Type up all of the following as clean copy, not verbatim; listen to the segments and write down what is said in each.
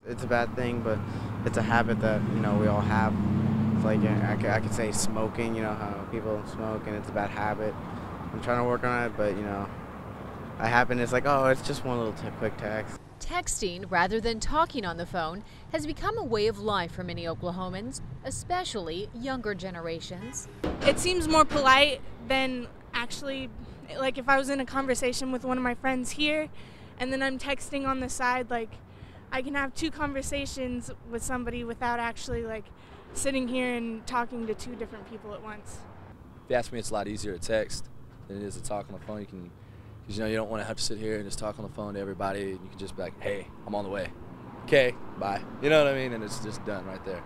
It's a bad thing, but it's a habit that, we all have. It's like, I could say smoking, how people smoke, and it's a bad habit. I'm trying to work on it, but, I happen, it's like, oh, it's just one little quick text. Texting, rather than talking on the phone, has become a way of life for many Oklahomans, especially younger generations. It seems more polite than actually, like if I was in a conversation with one of my friends here and then I'm texting on the side, like I can have two conversations with somebody without actually like sitting here and talking to two different people at once. If you ask me, it's a lot easier to text than it is to talk on the phone. Because you don't want to have to sit here and just talk on the phone to everybody. And you can just be like, hey, I'm on the way. Okay, bye. You know what I mean? And it's just done right there.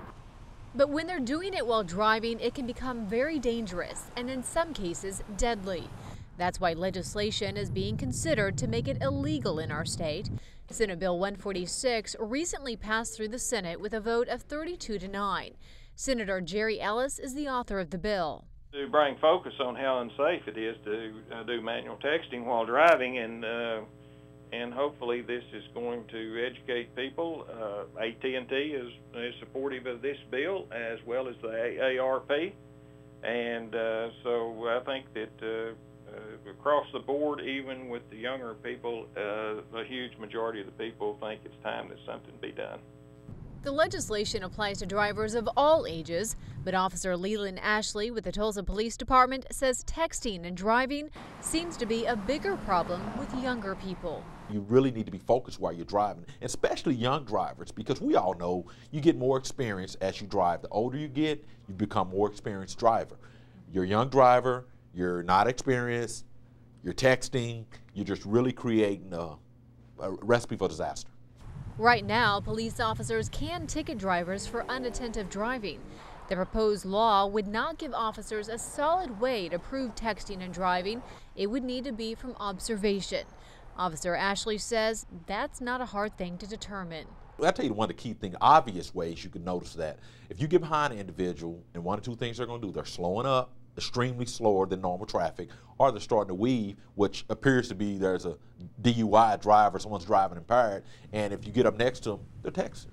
But when they're doing it while driving, it can become very dangerous and in some cases deadly. That's why legislation is being considered to make it illegal in our state. Senate Bill 146 recently passed through the Senate with a vote of 32-9. Senator Jerry Ellis is the author of the bill. To bring focus on how unsafe it is to do manual texting while driving, and hopefully this is going to educate people. AT&T is supportive of this bill, as well as the AARP, and so I think that across the board, even with the younger people, a huge majority of the people think it's time that something be done. The legislation applies to drivers of all ages, but Officer Leland Ashley with the Tulsa Police Department says texting and driving seems to be a bigger problem with younger people. You really need to be focused while you're driving, especially young drivers, because we all know you get more experience as you drive. The older you get, you become more experienced driver. You're a young driver, you're not experienced, you're texting, you're just really creating a recipe for disaster. Right now, police officers can ticket drivers for unattentive driving. The proposed law would not give officers a solid way to prove texting and driving. It would need to be from observation. Officer Ashley says that's not a hard thing to determine. I'll tell you one of the key things, obvious ways you can notice that. If you get behind an individual, and one or two things they're going to do, they're slowing up, extremely slower than normal traffic, or they're starting to weave, which appears to be there's a DUI driver, someone's driving impaired, and if you get up next to them, they're texting.